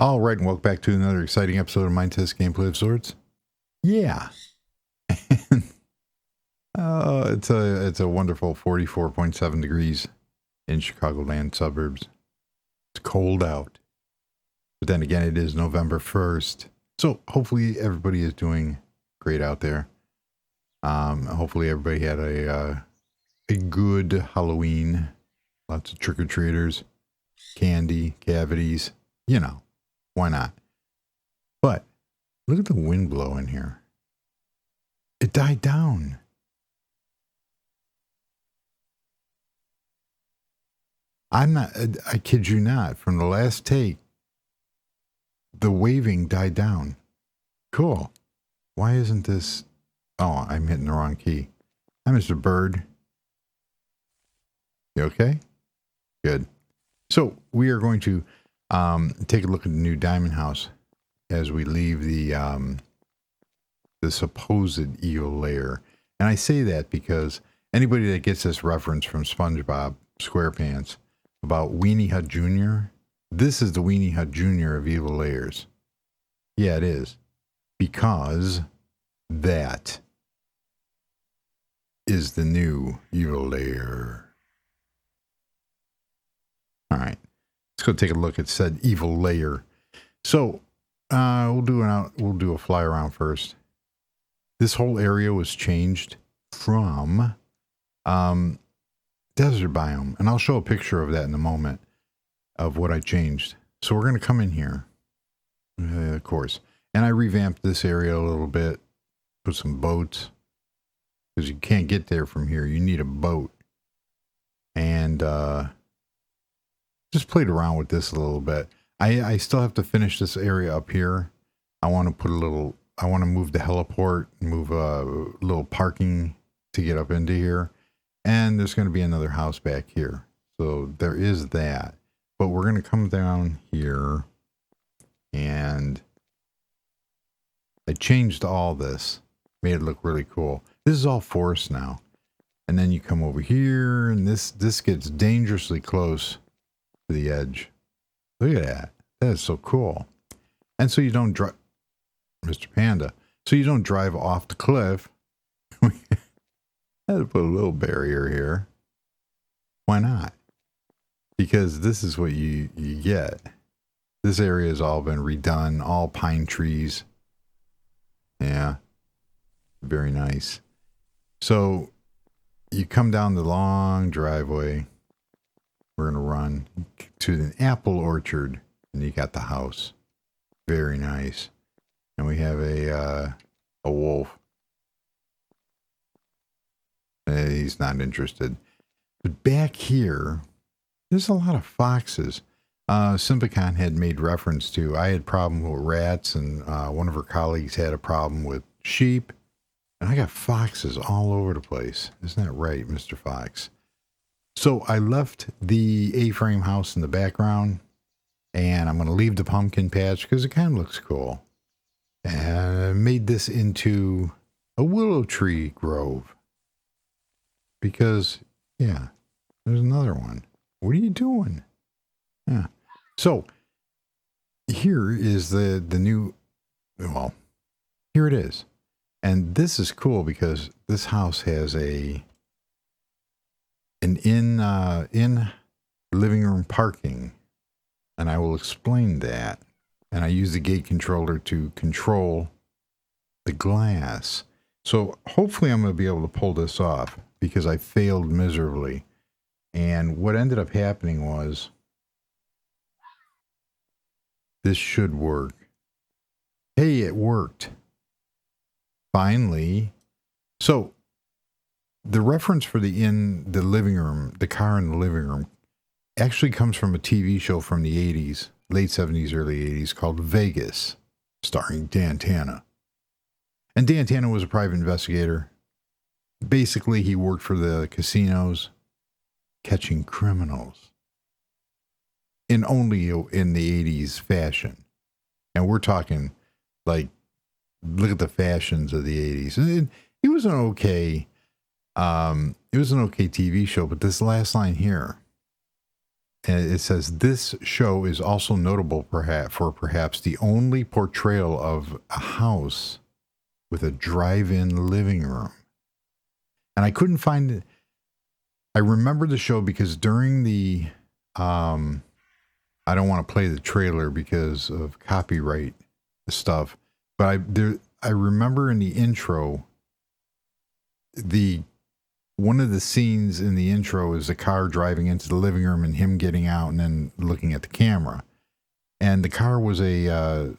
All right, and welcome back to another exciting episode of Minetest Gameplay of Sorts. Yeah. It's a wonderful 44.7 degrees in Chicagoland suburbs. It's cold out. But then again, it is November 1st. So hopefully everybody is doing great out there. Hopefully everybody had a good Halloween. Lots of trick-or-treaters, candy, cavities, you know. Why not? But look at the wind blowing here. It died down. I kid you not. From the last take, the waving died down. Cool. Why isn't this? Oh, I'm hitting the wrong key. Hi, Mr. Bird. You okay? Good. So we are going to take a look at the new diamond house as we leave the supposed evil lair. And I say that because anybody that gets this reference from SpongeBob SquarePants about Weenie Hut Jr., this is the Weenie Hut Jr. of evil lairs. Yeah, it is. Because that is the new evil lair. All right. Let's go take a look at said evil lair. So we'll do a fly around first. This whole area was changed from desert biome, and I'll show a picture of that in a moment of what I changed. So we're going to come in here, of course, and I revamped this area a little bit, put some boats because you can't get there from here. You need a boat, and just played around with this a little bit. I still have to finish this area up here. I want to move the heliport, move a little parking to get up into here. And there's going to be another house back here. So there is that. But we're going to come down here. And I changed all this. Made it look really cool. This is all forest now. And then you come over here. And this gets dangerously close to the edge. Look at that. That is so cool. And so you don't drive, Mr. Panda. So you don't drive off the cliff. I had to put a little barrier here. Why not? Because this is what you get. This area has all been redone. All pine trees. Yeah. Very nice. So you come down the long driveway. We're going to run to an apple orchard, and you got the house. Very nice. And we have a wolf. He's not interested. But back here, there's a lot of foxes. Simpicon had made reference to, I had problem with rats, and one of her colleagues had a problem with sheep. And I got foxes all over the place. Isn't that right, Mr. Fox? So I left the A-frame house in the background, and I'm going to leave the pumpkin patch because it kind of looks cool. And I made this into a willow tree grove because, yeah, there's another one. What are you doing? Yeah. So here is the new, well, here it is. And this is cool because this house has an in living room parking, and I will explain that. And I use the gate controller to control the glass. So hopefully I'm going to be able to pull this off because I failed miserably. And what ended up happening was this should work. Hey, it worked. Finally. So the reference for the living room, the car in the living room, actually comes from a TV show from the 80s, late 70s, early 80s, called Vegas, starring Dan Tana. And Dan Tana was a private investigator. Basically, he worked for the casinos, catching criminals. Only in the 80s fashion. And we're talking, like, look at the fashions of the 80s. And it was an okay TV show, but this last line here, And it says, this show is also notable perhaps the only portrayal of a house with a drive-in living room. And I couldn't find it. I remember the show because during the, I don't want to play the trailer because of copyright stuff, but I remember in the intro, one of the scenes in the intro is the car driving into the living room and him getting out and then looking at the camera. And the car was a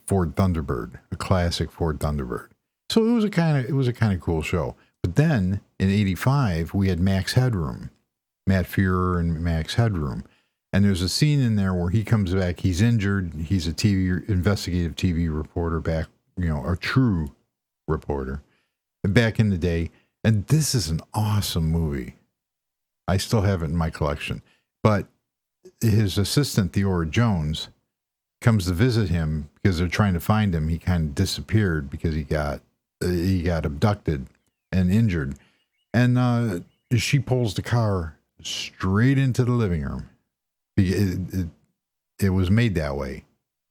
Ford Thunderbird, a classic Ford Thunderbird. So it was a kind of cool show. But then in '85 we had Max Headroom, Matt Fuhrer and Max Headroom. And there's a scene in there where he comes back, he's injured, he's a investigative TV reporter back, a true reporter back in the day. And this is an awesome movie. I still have it in my collection. But his assistant, Theora Jones, comes to visit him because they're trying to find him. He kind of disappeared because he got abducted and injured. And she pulls the car straight into the living room. It was made that way.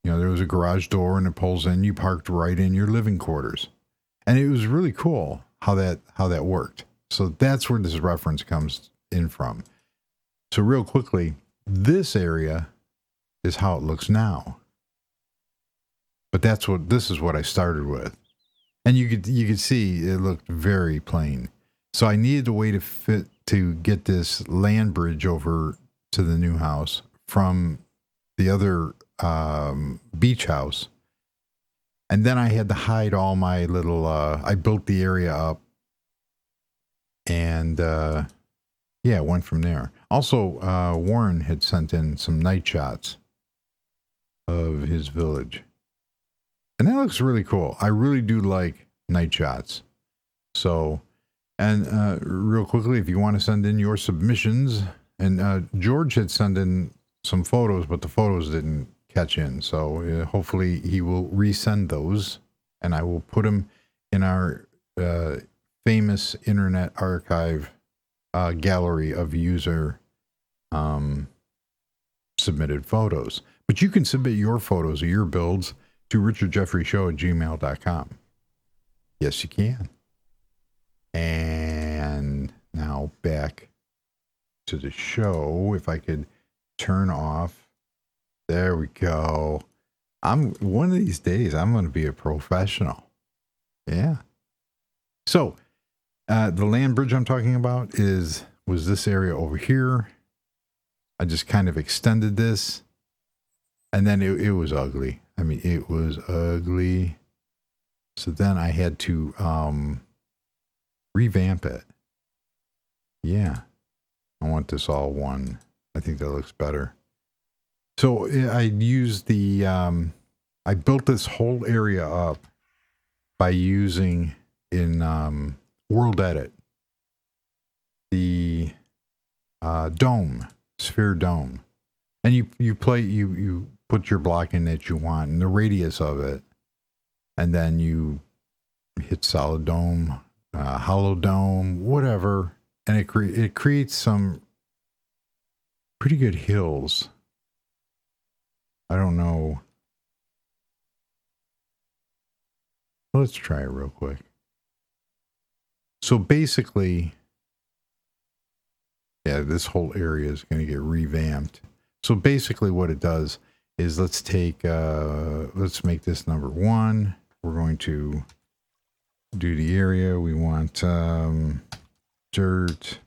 There was a garage door and it pulls in. You parked right in your living quarters. And it was really cool how that worked. So that's where this reference comes in from. So real quickly, this area is how it looks now. But this is what I started with. And you could see it looked very plain. So I needed a way to get this land bridge over to the new house from the other beach house. And then I had to hide all my little, I built the area up and, it went from there. Also, Warren had sent in some night shots of his village. And that looks really cool. I really do like night shots. So, and real quickly, if you want to send in your submissions, and George had sent in some photos, but the photos didn't catch in. So hopefully he will resend those, and I will put them in our famous Internet Archive gallery of user submitted photos. But you can submit your photos of your builds to richardjeffreyshow@gmail.com. Yes, you can. And now back to the show. If I could turn off. There we go. One of these days, I'm going to be a professional. Yeah. So, the land bridge I'm talking about was this area over here. I just kind of extended this. And then it was ugly. I mean, it was ugly. So then I had to revamp it. Yeah. I want this all one. I think that looks better. So I used I built this whole area up by using in World Edit the sphere dome. And you put your block in that you want and the radius of it. And then you hit solid dome, hollow dome, whatever. And it creates some pretty good hills. I don't know. Let's try it real quick. So basically, this whole area is going to get revamped. So basically what it does is let's make this number 1. We're going to do the area. We want dirt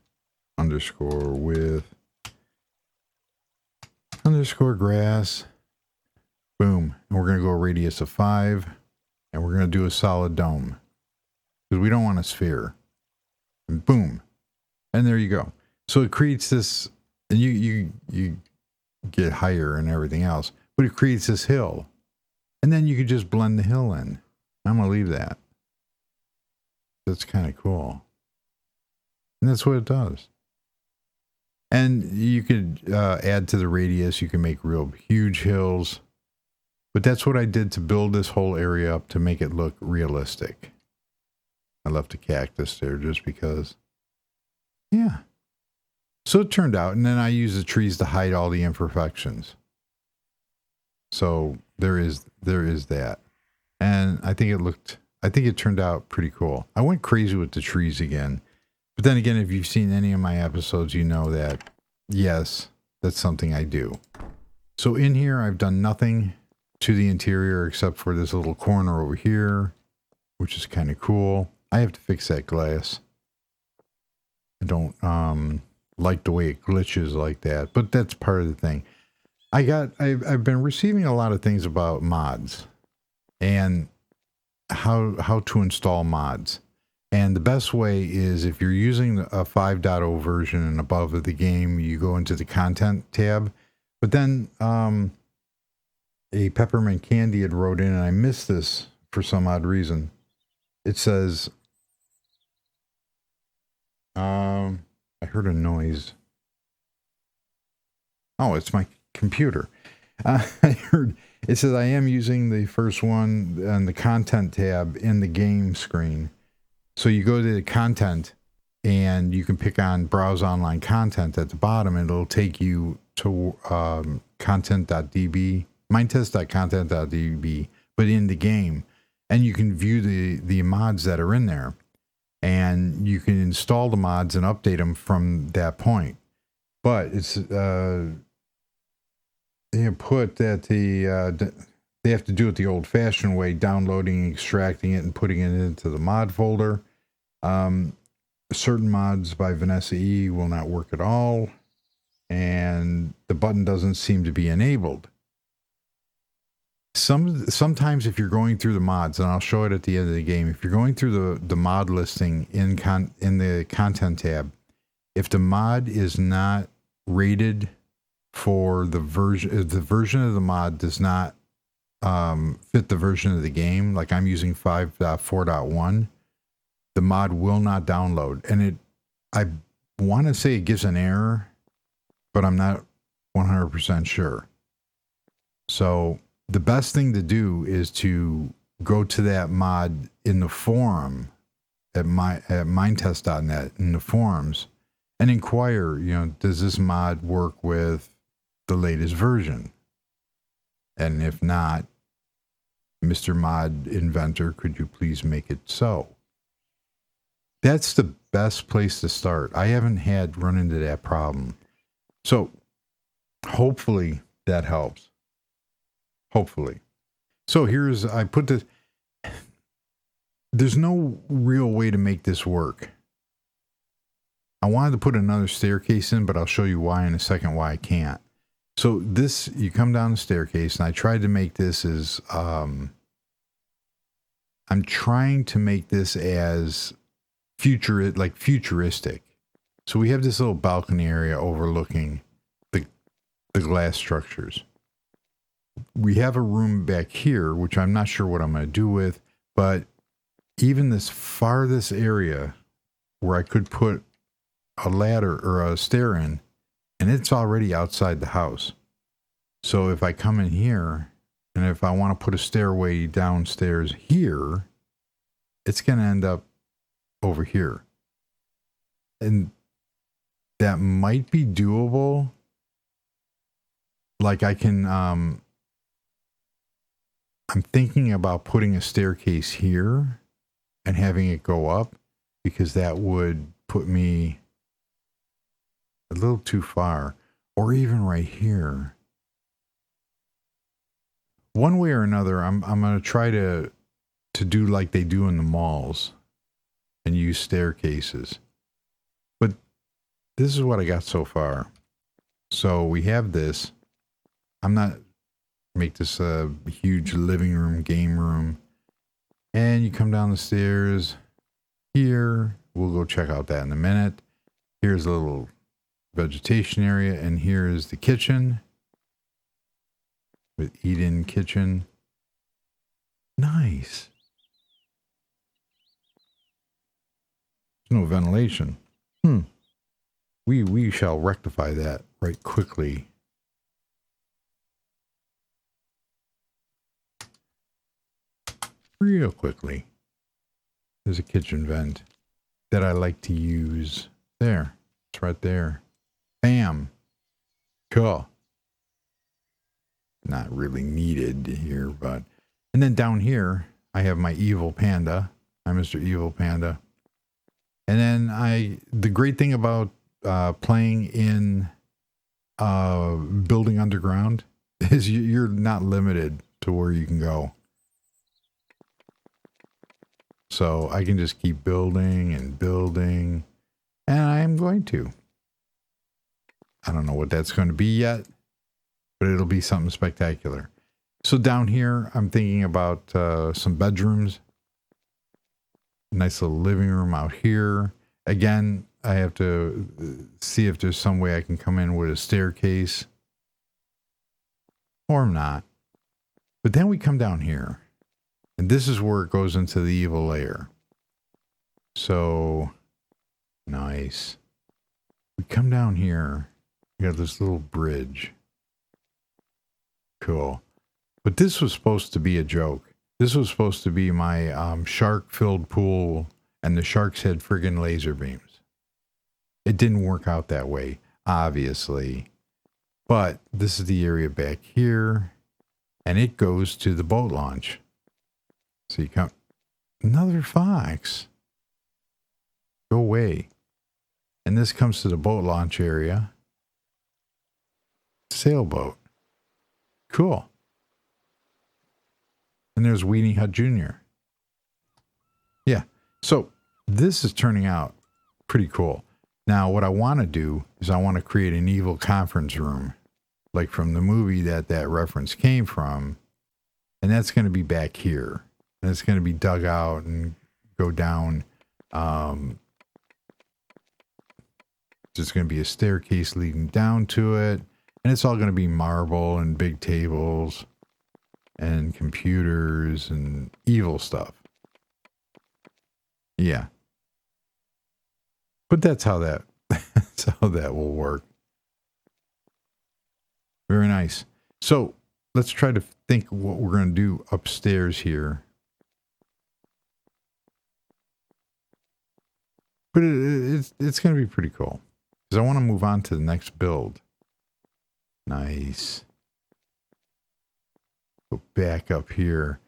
underscore width underscore grass. Boom. And we're going to go a radius of 5. And we're going to do a solid dome. Because we don't want a sphere. And boom. And there you go. So it creates this, and you get higher and everything else. But it creates this hill. And then you could just blend the hill in. I'm going to leave that. That's kind of cool. And that's what it does. And you could add to the radius. You can make real huge hills. But that's what I did to build this whole area up to make it look realistic. I left a cactus there just because. Yeah. So it turned out, and then I use the trees to hide all the imperfections. So there is that. And I think it turned out pretty cool. I went crazy with the trees again. But then again, if you've seen any of my episodes, you know that, yes, that's something I do. So in here, I've done nothing to the interior except for this little corner over here, which is kind of cool. I have to fix that glass. I don't like the way it glitches like that, but that's part of the thing. I've been receiving a lot of things about mods and how to install mods. And the best way is if you're using a 5.0 version and above of the game, you go into the content tab. But then a Peppermint Candy had wrote in, and I missed this for some odd reason. It says, I heard a noise. Oh, it's my computer. I heard it says I am using the first one on the content tab in the game screen. So you go to the content and you can pick on browse online content at the bottom, and it'll take you to content.db, minetest.content.db, but in the game. And you can view the mods that are in there. And you can install the mods and update them from that point. But it's they put that they have to do it the old-fashioned way, downloading, extracting it, and putting it into the mod folder. Certain mods by Vanessa E will not work at all, and the button doesn't seem to be enabled. Sometimes if you're going through the mods, and I'll show it at the end of the game, if you're going through the mod listing in the content tab, if the mod is not rated for the version of the mod does not fit the version of the game, like I'm using 5.4.1, the mod will not download. And I want to say it gives an error, but I'm not 100% sure. So the best thing to do is to go to that mod in the forum at minetest.net in the forums and inquire, does this mod work with the latest version? And if not, Mr. Mod Inventor, could you please make it so? That's the best place to start. I haven't run into that problem. So hopefully that helps. Hopefully. So there's no real way to make this work. I wanted to put another staircase in, but I'll show you why in a second, why I can't. So you come down the staircase, and I tried to make this as, I'm trying to make this as futuristic. So we have this little balcony area overlooking the glass structures. We have a room back here, which I'm not sure what I'm going to do with, but even this farthest area where I could put a ladder or a stair in, and it's already outside the house. So if I come in here, and if I want to put a stairway downstairs here, it's going to end up over here. And that might be doable. Like I can, I'm thinking about putting a staircase here and having it go up, because that would put me a little too far, or even right here. One way or another, I'm going to try to do like they do in the malls and use staircases. But this is what I got so far. So we have this. I'm not make this a huge living room, game room. And you come down the stairs here. We'll go check out that in a minute. Here's a little vegetation area, and here is the kitchen with eat-in kitchen. Nice. There's no ventilation. We shall rectify that right quickly. Real quickly. There's a kitchen vent that I like to use there. It's right there. Bam. Cool. Not really needed here, but... And then down here, I have my evil panda. I'm Mr. Evil Panda. And then the great thing about playing in building underground is you're not limited to where you can go. So I can just keep building and building, and I'm going to. I don't know what that's going to be yet, but it'll be something spectacular. So down here, I'm thinking about some bedrooms. Nice little living room out here. Again, I have to see if there's some way I can come in with a staircase. Or not. But then we come down here. And this is where it goes into the evil lair. So, nice. We come down here. We got this little bridge. Cool. But this was supposed to be a joke. This was supposed to be my shark-filled pool, and the sharks had friggin' laser beams. It didn't work out that way, obviously. But this is the area back here, and it goes to the boat launch. So you come... Another fox. Go away. And this comes to the boat launch area. Sailboat. Cool. And there's Weenie Hut Jr. Yeah. So this is turning out pretty cool. Now, what I want to do is I want to create an evil conference room, like from the movie that reference came from. And that's going to be back here. And it's going to be dug out and go down. There's going to be a staircase leading down to it. And it's all going to be marble and big tables and computers and evil stuff. Yeah. But that's how that will work. Very nice. So let's try to think what we're going to do upstairs here. But it's going to be pretty cool. Because I want to move on to the next build. Nice. Go back up here.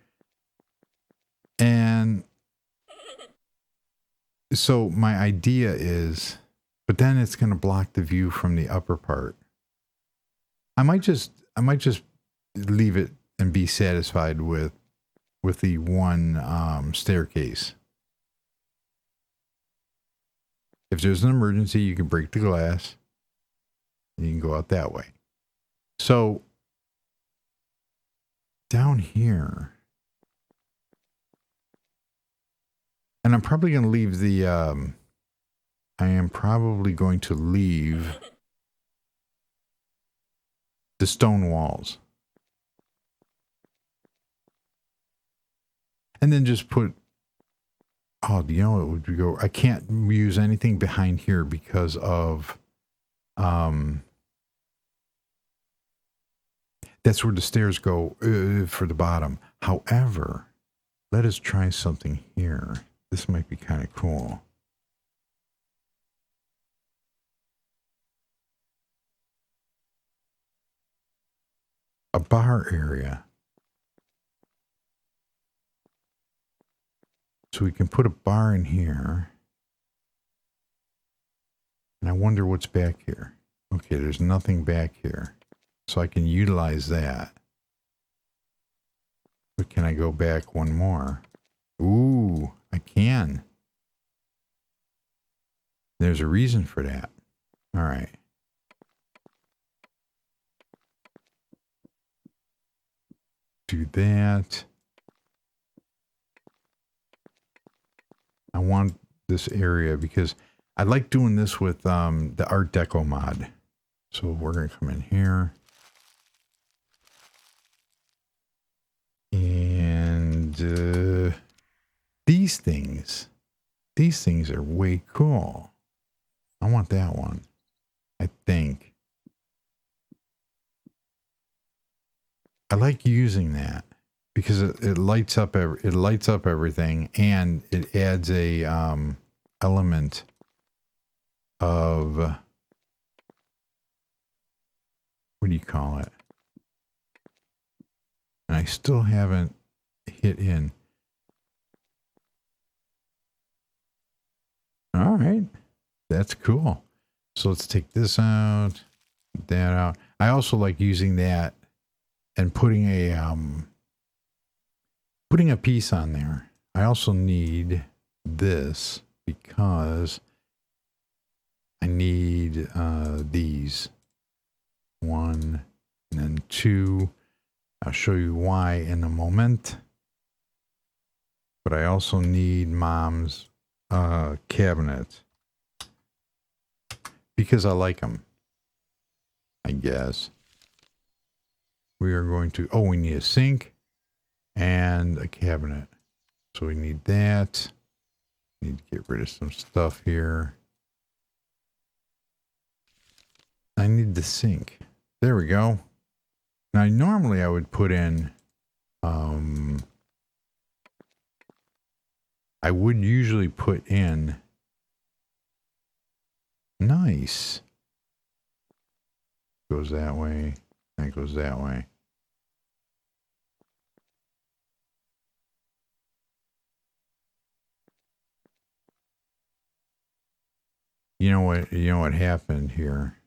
And so my idea is, but then it's going to block the view from the upper part. I might just leave it and be satisfied with the one staircase. If there's an emergency, you can break the glass and you can go out that way. So down here, and I'm probably going to leave the, I am probably going to leave the stone walls. And then just put, oh, you know what would go? I can't use anything behind here because of, that's where the stairs go for the bottom. However, let us try something here. This might be kind of cool. A bar area. So we can put a bar in here. And I wonder what's back here. Okay, there's nothing back here. So I can utilize that. But can I go back one more? Ooh, I can. There's a reason for that. All right. Do that. I want this area because I like doing this with the Art Deco mod. So we're going to come in here. And these things are way cool. I want that one, I think. I like using that because it lights up everything, and it adds a element of do you call it? And I still haven't hit in. All right. That's cool. So let's take this out, that out. I also like using that and putting a piece on there. I also need this because I need these. 1 and then 2. I'll show you why in a moment. But I also need Mom's cabinet because I like them, I guess. We are going to, we need a sink and a cabinet. So we need that. Need to get rid of some stuff here. I need the sink. There we go. Now, normally I would put in, I would usually put in, nice. Goes that way. That goes that way. You know what happened here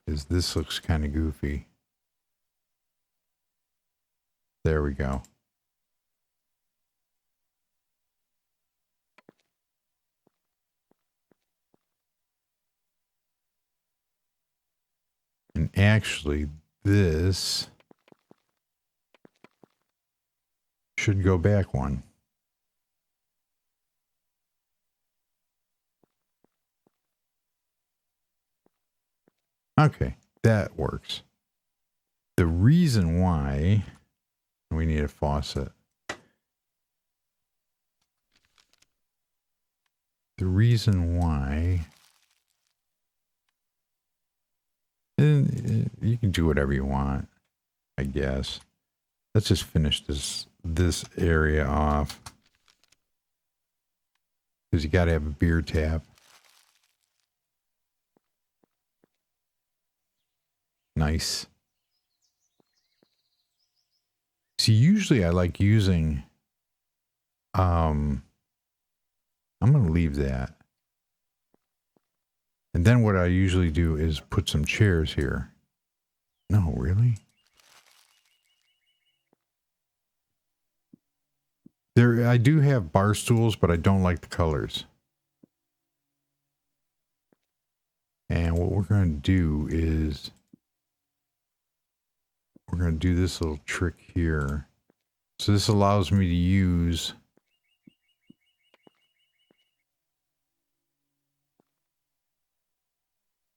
is this looks kind of goofy. There we go. And actually, this should go back one. Okay, that works. The reason why we need a faucet. The reason why, you can do whatever you want, I guess. Let's just finish this area off because you got to have a beer tap. Nice. See, usually I like using, I'm going to leave that. And then what I usually do is put some chairs here. No, really? I do have bar stools, but I don't like the colors. And what we're going to do is we're going to do this little trick here. So this allows me to use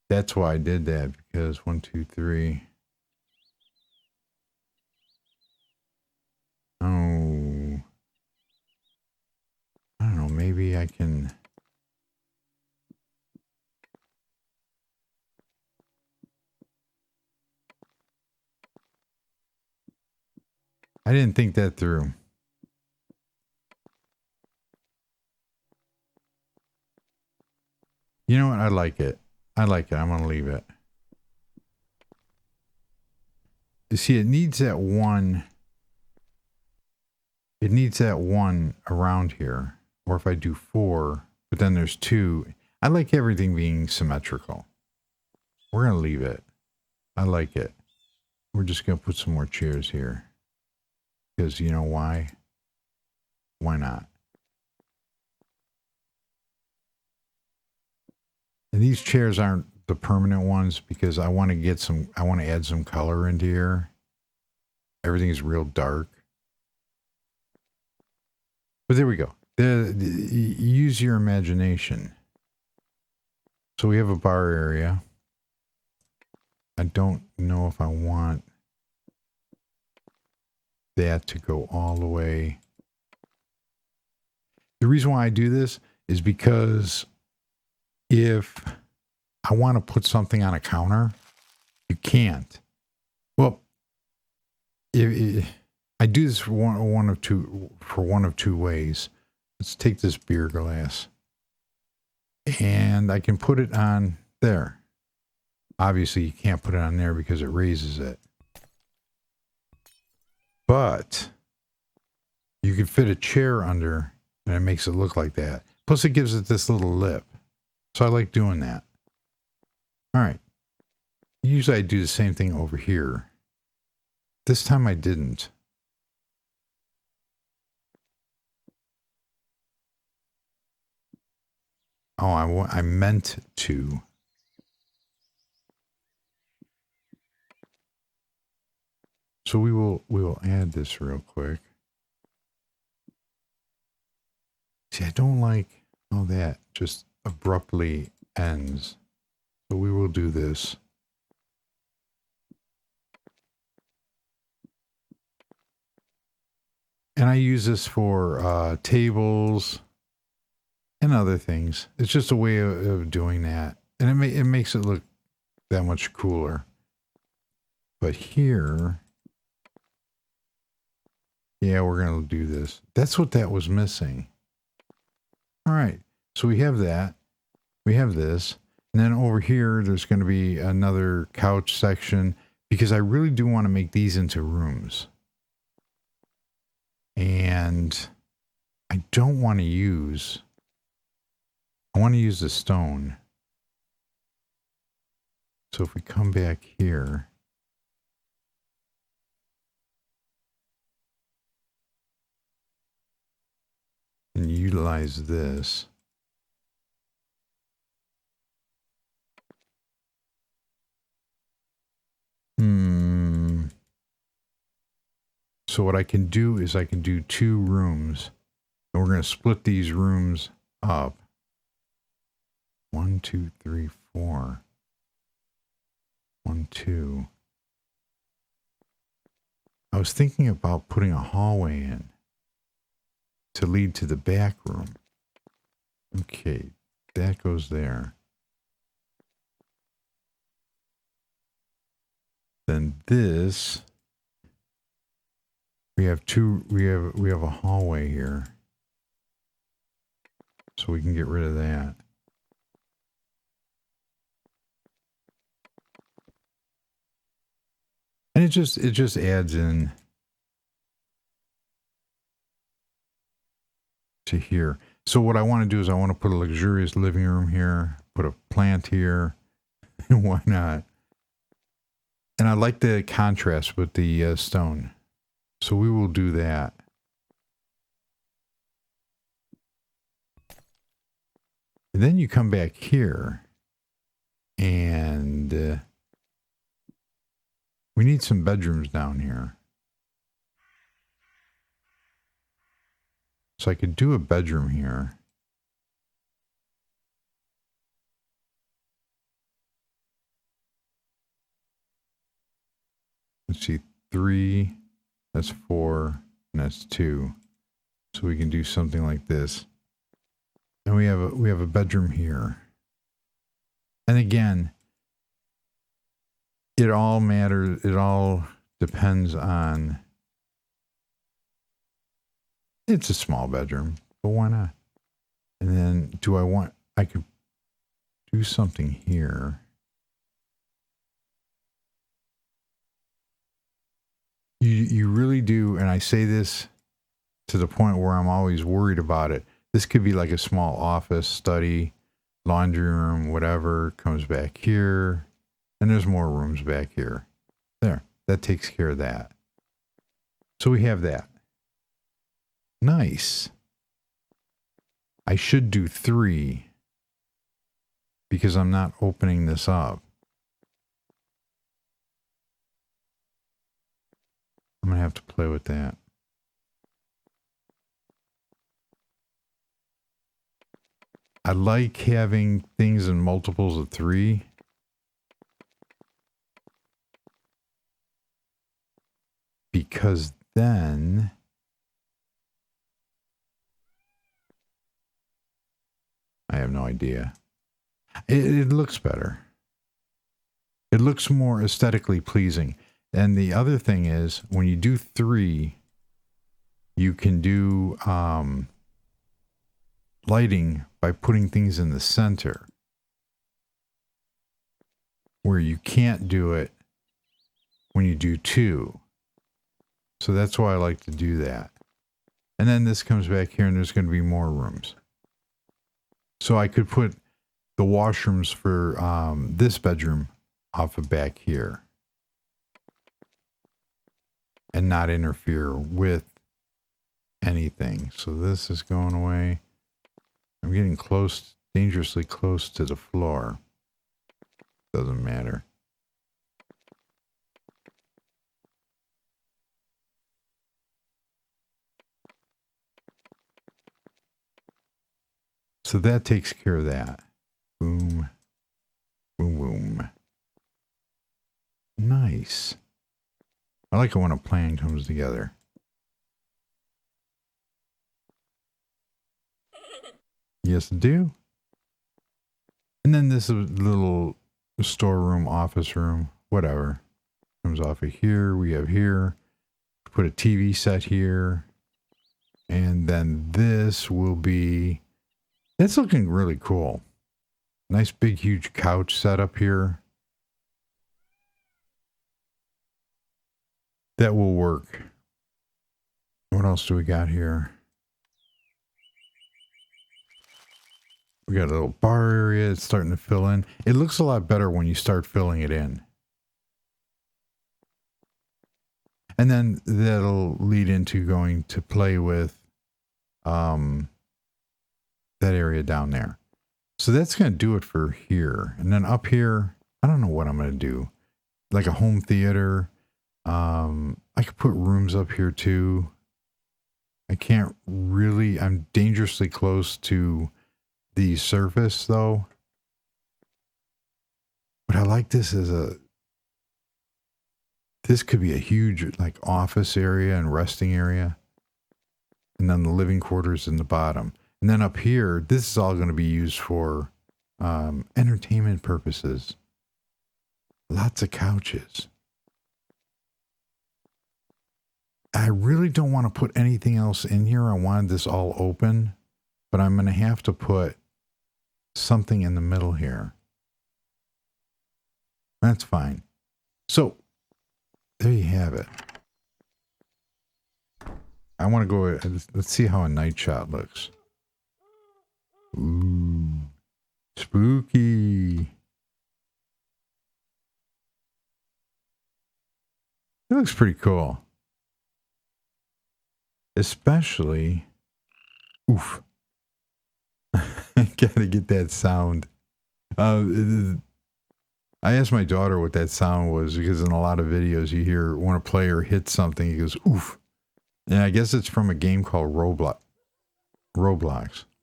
that's why I did that, because 1, 2, 3. Oh, I don't know, maybe I can. I didn't think that through. You know what? I like it. I like it. I'm going to leave it. You see, it needs that one. It needs that one around here. Or if I do 4, but then there's 2. I like everything being symmetrical. We're going to leave it. I like it. We're just going to put some more chairs here. Because you know why? Why not? And these chairs aren't the permanent ones because I want to add some color into here. Everything is real dark. But there we go. Use your imagination. So we have a bar area. I don't know if I want that to go all the way. The reason why I do this is because if I want to put something on a counter, you can't. Well, I do this for one of two ways. Let's take this beer glass and I can put it on there. Obviously, you can't put it on there because it raises it. But you could fit a chair under and it makes it look like that. Plus, it gives it this little lip. So I like doing that. All right. Usually I do the same thing over here. This time I didn't. Oh, I meant to. So we will add this real quick. See, I don't like how that just abruptly ends. So we will do this. And I use this for tables and other things. It's just a way of doing that. And it makes it look that much cooler. But here, yeah, we're going to do this. That's what that was missing. All right. So we have that. We have this. And then over here, there's going to be another couch section because I really do want to make these into rooms. And I don't want to use, I want to use the stone. So if we come back here, and utilize this. So what I can do is I can do 2 rooms. And we're going to split these rooms up. 1, 2, 3, 4. 1, 2. I was thinking about putting a hallway in to lead to the back room. Okay, that goes there. Then this, we have a hallway here. So we can get rid of that. And it just adds in to here. So what I want to do is I want to put a luxurious living room here, put a plant here. Why not? And I like the contrast with the stone. So we will do that. And then you come back here and we need some bedrooms down here. So I could do a bedroom here. Let's see, 3, that's 4, and that's 2. So we can do something like this. And we have a bedroom here. And again, it all matters, it all depends on, it's a small bedroom, but why not? And then I could do something here. You really do, and I say this to the point where I'm always worried about it. This could be like a small office, study, laundry room, whatever, comes back here. And there's more rooms back here. There, that takes care of that. So we have that. Nice. I should do 3 because I'm not opening this up. I'm going to have to play with that. I like having things in multiples of 3. Because then I have no idea. It looks better. It looks more aesthetically pleasing. And the other thing is, when you do 3, you can do lighting by putting things in the center. where you can't do it when you do 2. So that's why I like to do that. And then this comes back here and there's going to be more rooms. So I could put the washrooms for this bedroom off of back here and not interfere with anything. So this is going away. I'm getting close, dangerously close to the floor. Doesn't matter. So that takes care of that. Boom. Boom, boom. Nice. I like it when a plan comes together. Yes, I do. And then this little storeroom, office room, whatever. Comes off of here. We have here. Put a TV set here. And then this will be... It's looking really cool. Nice big huge couch set up here. That will work. What else do we got here? We got a little bar area. It's starting to fill in. It looks a lot better when you start filling it in. And then that'll lead into going to play with that area down there. So that's going to do it for here. And then up here, I don't know what I'm going to do. Like a home theater. I could put rooms up here too. I can't really, I'm dangerously close to the surface though. But I like this as this could be a huge like office area and resting area. And then the living quarters in the bottom. And then up here, this is all going to be used for entertainment purposes. Lots of couches. I really don't want to put anything else in here. I wanted this all open, but I'm going to have to put something in the middle here. That's fine. So there you have it. I want to go, let's see how a night shot looks. Ooh, spooky. It looks pretty cool. Especially, oof. Gotta get that sound. I asked my daughter what that sound was because in a lot of videos you hear when a player hits something, he goes, oof. And I guess it's from a game called Roblox.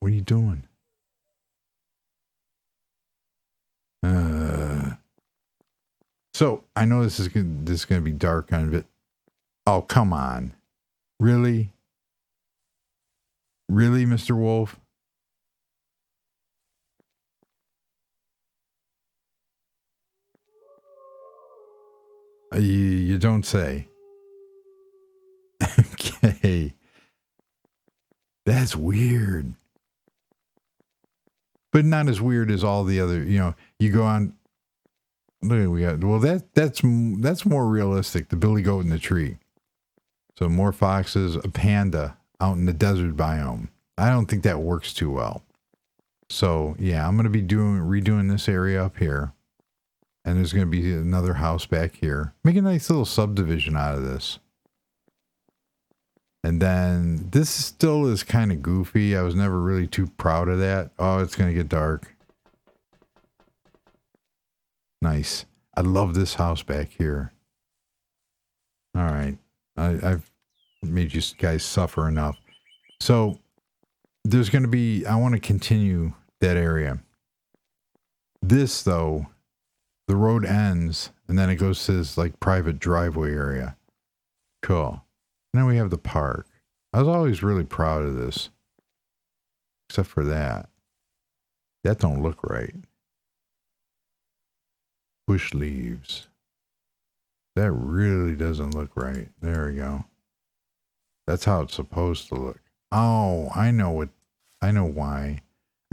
What are you doing? So I know this is going to be dark on it. Oh, come on. Really? Really, Mr. Wolf? You don't say. Okay. That's weird. But not as weird as all the other, you go on. Look, we got, well, that's more realistic. The billy goat in the tree. So more foxes, a panda out in the desert biome. I don't think that works too well. So yeah, I'm going to be redoing this area up here. And there's going to be another house back here. Make a nice little subdivision out of this. And then this still is kind of goofy. I was never really too proud of that. Oh, it's going to get dark. Nice. I love this house back here. All right. I've made you guys suffer enough. So there's going to be, I want to continue that area. This though, the road ends and then it goes to this like private driveway area. Cool. And then we have the park. I was always really proud of this. Except for that. That don't look right. Bush leaves. That really doesn't look right. There we go. That's how it's supposed to look. Oh, I know why.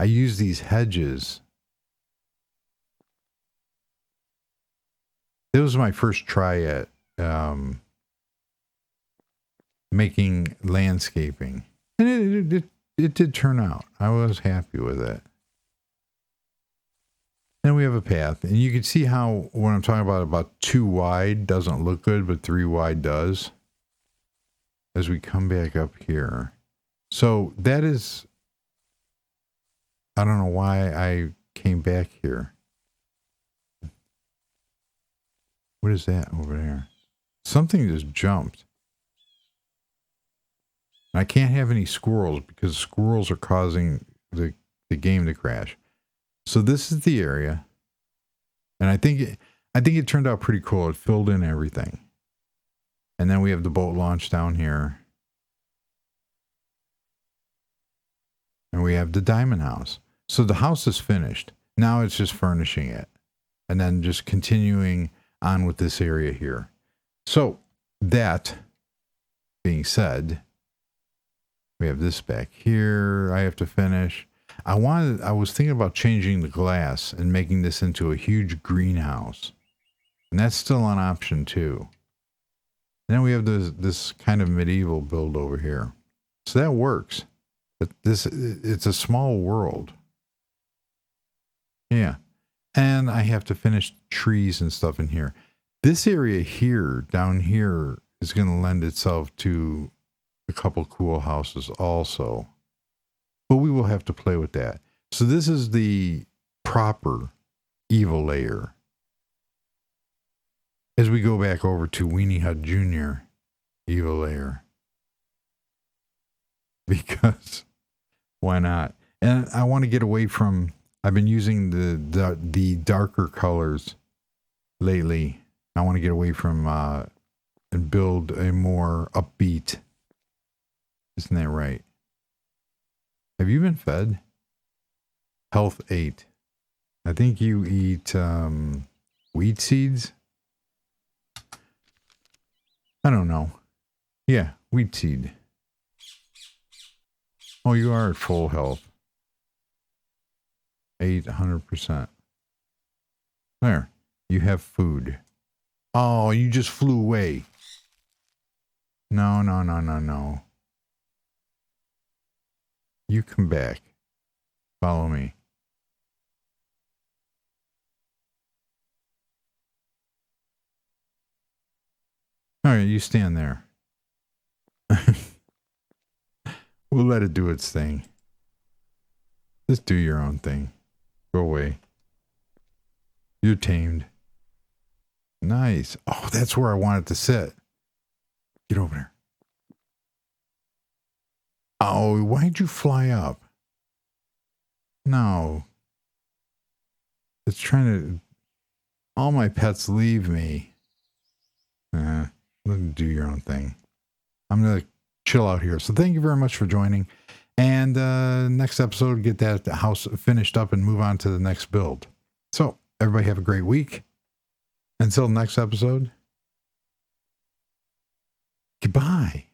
I use these hedges. This was my first try at making landscaping. And it did turn out. I was happy with it. Then we have a path. And you can see how when I'm talking about 2 wide doesn't look good, but 3 wide does. As we come back up here. So that is... I don't know why I came back here. What is that over there? Something just jumped. I can't have any squirrels because squirrels are causing the game to crash. So this is the area. And I think it turned out pretty cool. It filled in everything. And then we have the boat launch down here. And we have the diamond house. So the house is finished. Now it's just furnishing it. And then just continuing on with this area here. So that being said, we have this back here I have to finish. I was thinking about changing the glass and making this into a huge greenhouse. And that's still an option too. And then we have this kind of medieval build over here. So that works. It's a small world. Yeah. And I have to finish trees and stuff in here. This area here, down here, is going to lend itself to a couple cool houses also. But we will have to play with that. So this is the proper evil layer. As we go back over to Weenie Hut Jr. evil layer. Because why not? And I want to get away from... I've been using the darker colors lately. I want to get away from and build a more upbeat. Isn't that right? Have you been fed? Health 8. I think you eat wheat seeds. I don't know. Yeah, wheat seed. Oh, you are at full health. 800%. There. You have food. Oh, you just flew away. No. You come back. Follow me. All right, you stand there. We'll let it do its thing. Just do your own thing. Go away. You're tamed. Nice. Oh, that's where I wanted to sit. Get over there. Oh, why'd you fly up? No. It's trying to... All my pets leave me. Do your own thing. I'm going to chill out here. So thank you very much for joining. And next episode, get that house finished up and move on to the next build. So everybody have a great week. Until next episode, goodbye.